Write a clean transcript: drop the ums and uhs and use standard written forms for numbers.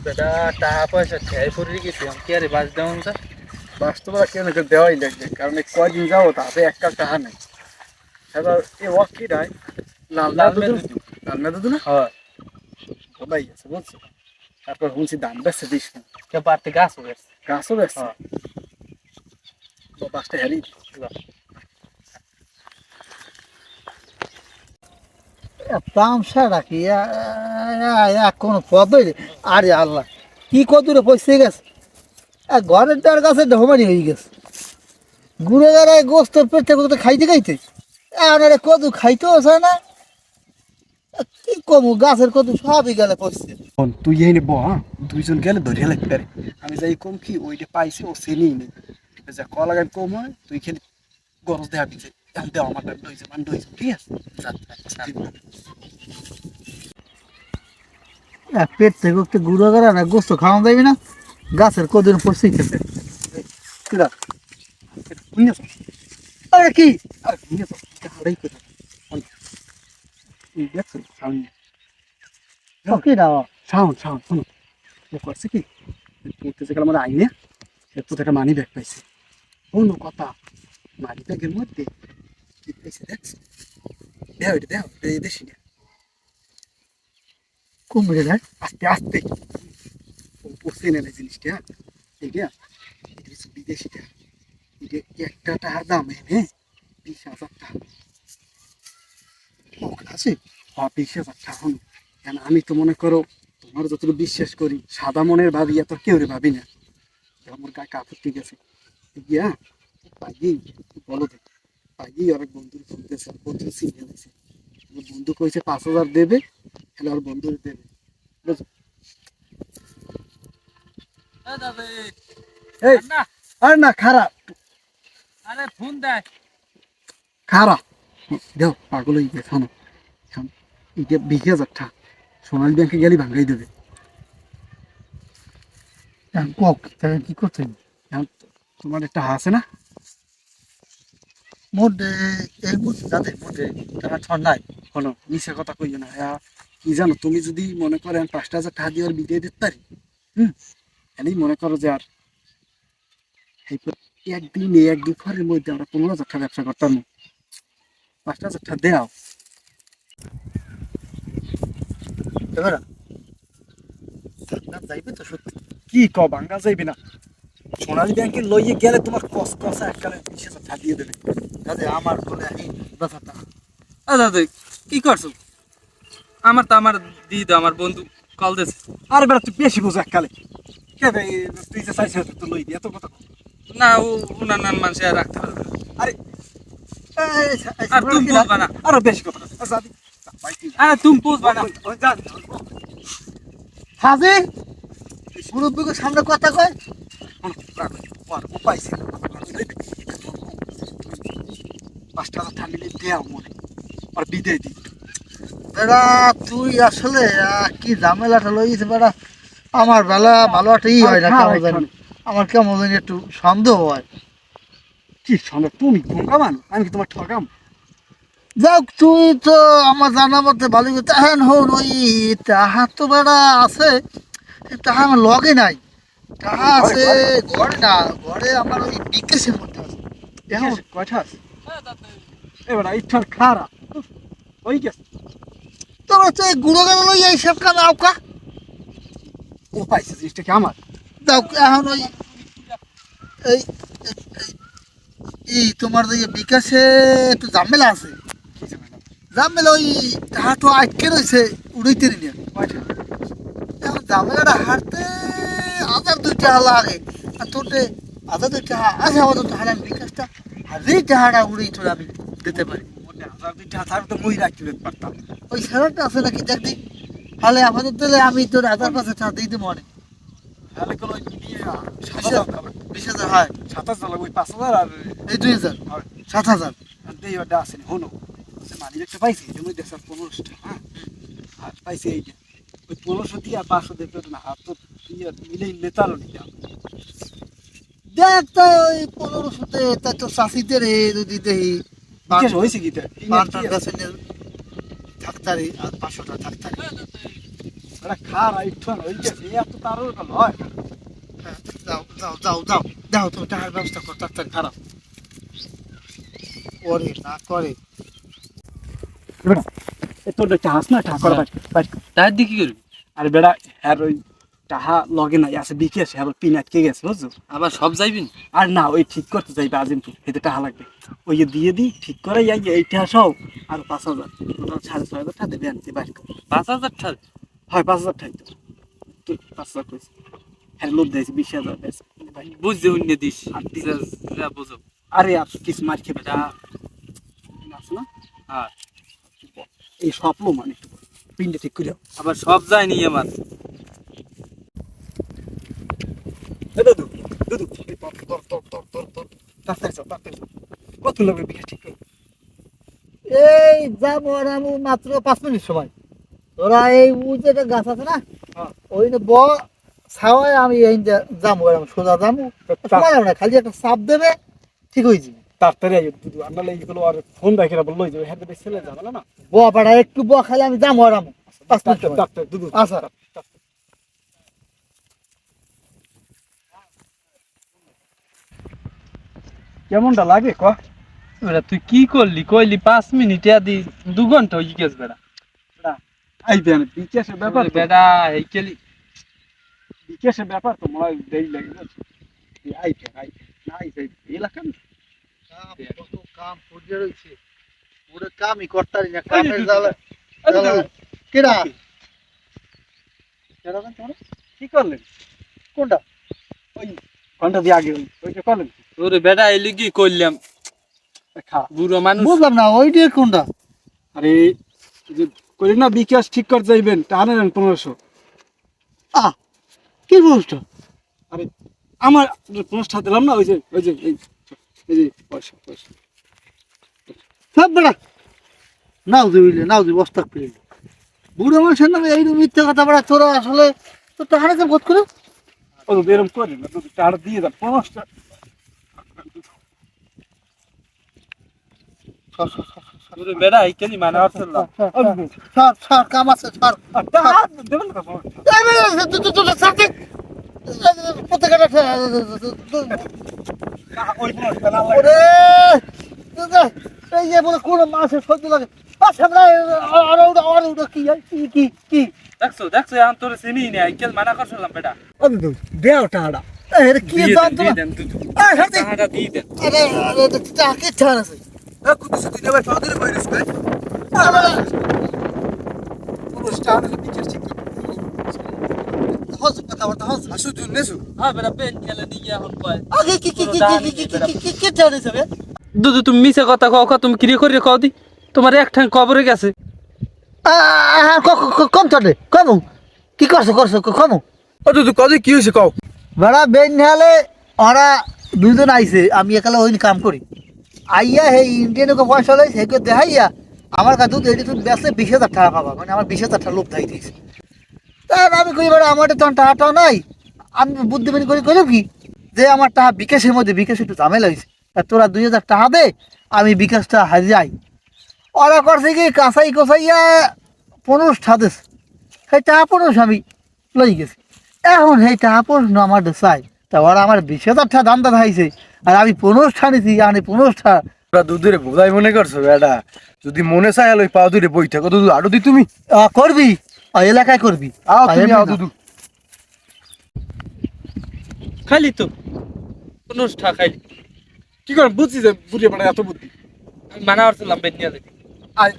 বেটা টাকা পয়সা খেয়ে পড়ে গেছি আমি কি আরে বাস দেওয়া স্যার বাস্তবে কেন দেওয়াই লাগবে, কারণ এই কয়দিন যাবো তাতে একটা টাকা নেই। এবার এই ওয়াক কি নাই লাল লাল দুধ, মেদুদু। লাল মেদুদ না হয় সবাই আছে বুঝছো। তারপর শুনছি দাম বেচছে দিস না, কে পারতে গাছ হয়ে গেছে। গাছও বেচছে। হ্যাঁ বাসটা হেরি তামসাটা কি কোনো পদই নেই। আরে আল্লাহ, কি কদূরে পৌঁছে গেছে, ঘরের দ্বার কাছে ঢোমানি হয়ে গেছে। ঘুরে বেড়ায় গোস্ত পেটে পেটে খাইতে খাইতে আরে কদু খাইতেও চায় না। কি কমু, গাছের কদু সবই গেলে পড়ছে। তুই এই নেবো, হ্যাঁ দুইজন গেলে ধরিয়া লাগতে পারে। আমি যাই কম কি ওইটা পাইছে ও চেনেই নেই, ঠিক আছে কলা লাগাই কম হয় তুই খেলি গরজ দেওয়া দিচ্ছে এখন দেওয়া আমার ব্যাপার হয়েছে মানে হয়েছে, ঠিক আছে পেট থেকে একটু গুঁড়ো করে না গোস্ত খাওয়া যাবি না, গাছের কদুর পড়ছে খেতে। আরে কি কি না শাওন শাওন শোনো, ও করছে কি পড়তেছে গেল আমার আইনে একটু একটা মানি ব্যাগ পাইছে। অন্য কথা, মানি ব্যাগের মধ্যে কি পাইছে দেখছো, দেও এটা দেও এই দেশি না, কুমড়ে দেয়। আস্তে আস্তে ও পড়ছে না জিনিসটা, ঠিক আছে এটা হচ্ছে বিদেশিটা, এটা একটা টাকার দাম এনে 20,000 টাকা আছে। হ্যাঁ 20,000 টাকা হলো। কেন আমি তো মনে করো তোমার যতটুকু বিশ্বাস করি সাদা মনের ভাবি এত কেউ রে ভাবি না, আমার গায়ে কাপড় ঠিক আছে গিয়া পাইয়েই বলো দেখ পাইয়েই অনেক বন্ধুর ফুলতেছে, বন্ধু চিনে দিয়েছে, বন্ধু কইছে 5,000 দেবে, তাহলে আর বন্ধুর দেবে বুঝছো। এই না আর না খারাপ আরে ফোন দেয় খারাপ দেও পাগল হয়ে গেছে শোনো, এখন এইটা 20,000 টাকা সোনালী ব্যাংকে গেলে ভাঙাই দেবে। কক তাহলে কি করতে হবে? এখন তোমার একটা আছে না, মোটে এই বুঝ তাদের মোটে টাকা ছড় নাই। শোনো মিশে কথা কইও না, কি জানো তুমি যদি মনে করেন 5,000 টাকা দিয়ে আর বিদায় দিতে পারি, তাহলেই মনে করো যে আর একদিন এক দুপুরের মধ্যে আমরা 15,000 টাকা ব্যবসা করতাম। 5,000 টাকা দেও, এবার যাইবে তো সত্যি। কি ক ভাঙ্গা যাইবে না, সোনালী ব্যাংকে লইয়ে গেলে তোমার কস কষা এককালে 20,000 টাকা দিয়ে দেবে। দাদা আমার বলে এই ব্যাপারটা দাদা কি করছো আমার তো আমার দিদি আমার বন্ধু কল দিয়েছে। আরে বেটা তুই বেশি বোঝো এককালে, কে ভাই তুই যে চাইছিস তো লই দিয়ে এত কথা। না ও উনার নান মানুষ আর রাখতে পারবে না। আরে আর তুমি বুঝবা না, আরো বেশি কথা যা দি ভাই তুই আরে তুমি বুঝবা না। যা হাজি মুরব্বীকে সামনে কথা কয়। ও পাইছে 5,000 টাকা মিলে দেও মনে আর বিদায় দি। বেড়া তুই আসলে কি ঝামেলাটা লইছে বেড়া, আমার বেলা ভালো একটা ই হয় না কেমন জানি, আমার কেমন জানি একটু সন্দেহ হয়। কি শোনো তুমি ঠকা মানু, আমি কি তোমার ঠকাম? যাক তুই তো আমার জানা মতে ভালো তাহান হন ওই তাহা তো বেড়া আছে, তাহা আমার লগে নাই, তাহা আছে ঘরে না, ঘরে আমার ওই বিকাশের মধ্যে আছে। এখন কয়টা এবার ইচ্ছার খারাপ ওই গেছে, তোমরা তো এই গুঁড়ো গেল লই এই সব কাজ আউকা ও পাইছে জিনিসটা কি আমার। যাও এখন ওই এই এই তোমার যে বিকাশে একটু ঝামেলা আছে, ঝামেলা ওই তাহা তো আটকে রয়েছে উড়াইতে নিয়ে। কয়টা এখন ঝামেলাটা হারতে 1,000 2 টাকা লাগে, আর তোরতে 1,000 2 টাকা আছে, আমাদের টাকা বিকাশটা হারেই টাকাটা উড়াই তোর আমি দিতে পারি। মনে 1,000 টাকা থাকলে তো মই রাখতে পারতাম। ওই স্যালারটা আছে নাকি দেখ দি, তাহলে আপাতত দিলে আমি তোর 1,000 টাকা দিয়ে দেবো অনেক। তাহলে কোনো নিয়ে 7,000 20,000 হয় 7,000 লাগবে 5,000 আর এই 2,000 7,000। দেই ওটা আসেনি হলো মানি একটা পাইছি এর মধ্যে 1500 টাকা, হ্যাঁ আর পাইছি এইটা ওই 1500 দিয়ে আর 500 দিয়ে পেট না হাত তো মিলেই লেতালো নিতাম। দেখ তো ওই 1500-তে তা তো চাষিদের যদি দেই বিকাশ হয়েছে কি পাঁচটার কাছে থাকতারি আর 500 টাকা থাকতারি। এটা খারা একটু হয়ে গেছে এত তারও হয়। যাও যাও যাও যাও যাও তুমি টাকার ব্যবস্থা কর তাড়াতাড়ি খারাপ করে না করে তোর চাহাস না ঠাকুর তার দিয়ে কি করবি? আরে বেড়া হ্যার ওই টাহা লগে নাই আছে বিকেশ হ্যার পিন আটকে গেছে বুঝছো। আবার সব যাইবেন? আর না ওই ঠিক করতে যাইবে আর্জেন্ট এতে টাকা লাগবে ওই যে দিয়ে দিই ঠিক করে যাই এইটা সব আর 5,000 টোটাল 6,500 টাকা দেবে আনতে বাইর করে 5,000 টাকা? হয় 5,000 টাকা তুই 5,000 কইছিস হ্যাঁ লোভ দিয়েছি 20,000 বেশ বুঝতে উন্নে দিস আর যা বুঝো। আরে আর কিছু মার খেবে যা আছে না হ্যাঁ এই স্বপ্ন মানে একটু পিনটা ঠিক করে আবার সব যায়নি আমার। দাদু দাদু তাড়াতাড়ি যাও তাড়াতাড়ি যাও কত লাগবে বিকাশ ঠিক করে এই যাবো আর আমি মাত্র 5 মিনিট সময় তোরা এই যেটা গাছ আছে না হ্যাঁ। ওই ব ছাওয়ায় আমি এই যাবো আর আমি সোজা যাবো সময় যাবো না খালি একটা চাপ দেবে ঠিক হয়ে যাবে তাড়াতাড়ি আইও দুদু আমরা এইগুলো আর ফোন রাখি না বললো যে হ্যাঁ ছেলে যাবে না ব পাড়া একটু ব খালি আমি যাবো আর আমি 5 মিনিট সময় ডাক্তার দুদু আচ্ছা কেমনটা লাগে ক বেটা তুই কি করলি? কইলি 5 মিনিটে আদি 2 ঘন্টা হয়ে গেছে বেটা। আইবে না বিকাশের ব্যাপার তো, বেটা এই কেলি বিকাশের ব্যাপার তো মনে হয় দেরি লাগে বুঝছো আইবে না আইবে এলাকা কত কাম পড়ে রয়েছে পুরো কামই করতারি না কামের জ্বালা কেডা কি করলেন কোনটা ওই ঘন্টা দিয়ে আগে ওই যে করলেন ওরে বেটা এলি কি করলাম? খা বুড়ো মানুষ। বুঝলাম না ওইটা কোনটা আরে এই যে করি না বিকাশ ঠিক করতে যাইবেন টানে নেন 1500 কি বুঝতো আরে আমার 1500 দিলাম না ওই যে এই যে পয়সা সব বেড়া নাও দিবি বস্তা পেলে বুড়ো মানুষের নামে এই মিথ্যে কথা বেড়া তোরা আসলে তো টাকা তো বোধ করে ও তো এরকম করে না তো টাকা দিয়ে দেন 1500 ওরে বেটা এই কেলি মানে আসলাম। সর কাম আছে সর দেবেন না ওরে এই যে বলে কোন মাসে সহ্য লাগে কি দেখছো এখন তোর চিনি নি এই কেল মানা করছিলাম বেটা। দেও টাকা কি দিয়ে দেন, জানতো দিয়ে না দেন দুধ। এই হাতে টাকাটা দিয়ে দেন। টাকা ছাড় আছে কুতুসে দিনে ভাই ফাদরে ভাইরাস ভাই পুরো স্টার বিকাশ ঠিক হস কথাবার্তা হস আসু জুনেসু হ্যাঁ বেটা পেন খেলে নিয়ে এখন কয় আগে কি ছাড় আছে বে দুধু তুমি মিছে কথা কও তুমি কিরে করে কও দি তোমার এক ঠাং কবরে গেছে। কম চলে কম কি করছো কম ও তুই কদি কি হইছে কও বেড়া বেন নেহালে ওরা দুইজন আইছে আমি একালে ওই কাম করি আইয়া হে ইন্ডিয়ানকে পয়সা লই সেকে দেখাইয়া আমার কাছে দুধ এটি তুই বেসে 20,000 টাকা পাবা মানে আমার 20,000 টাকা লোভ ধাই দিয়েছে তার আমি কই বেড়া আমার তো টাকাটাও নাই আমি বুদ্ধিমানি করে কইলো কি যে আমার টাকা বিকাশের মধ্যে বিকাশ একটু ঝামেলা হয়েছে তা তোরা 2,000 টাকা দে আমি বিকাশটা হারিয়ে ওরা করছে কি কাঁচাই কোচাইয়া 15 টাকা সেই টাকা 15 আমি লই গেছি এখন সেই টাকা 15 আমার চাই তা ওরা আমার 20,000 টাকা দাম দেখাইছে আর আমি 15 টাকা নিছি আমি 15 টাকা দুধরে বোঝাই মনে করছো বেটা যদি মনে চাই লই পাও দুরে বই থাকো দুধ আড়ু দি তুমি করবি এলাকায় করবি আও তুমি এমনি আও না। দুধু খাইলি তো 15 টাকা খাইলি। কি করে বুঝছি যে বুড়িয়ে বেটা এত বুদ্ধি আমি মানা করছিলাম বেন নিয়ে যেতে। আই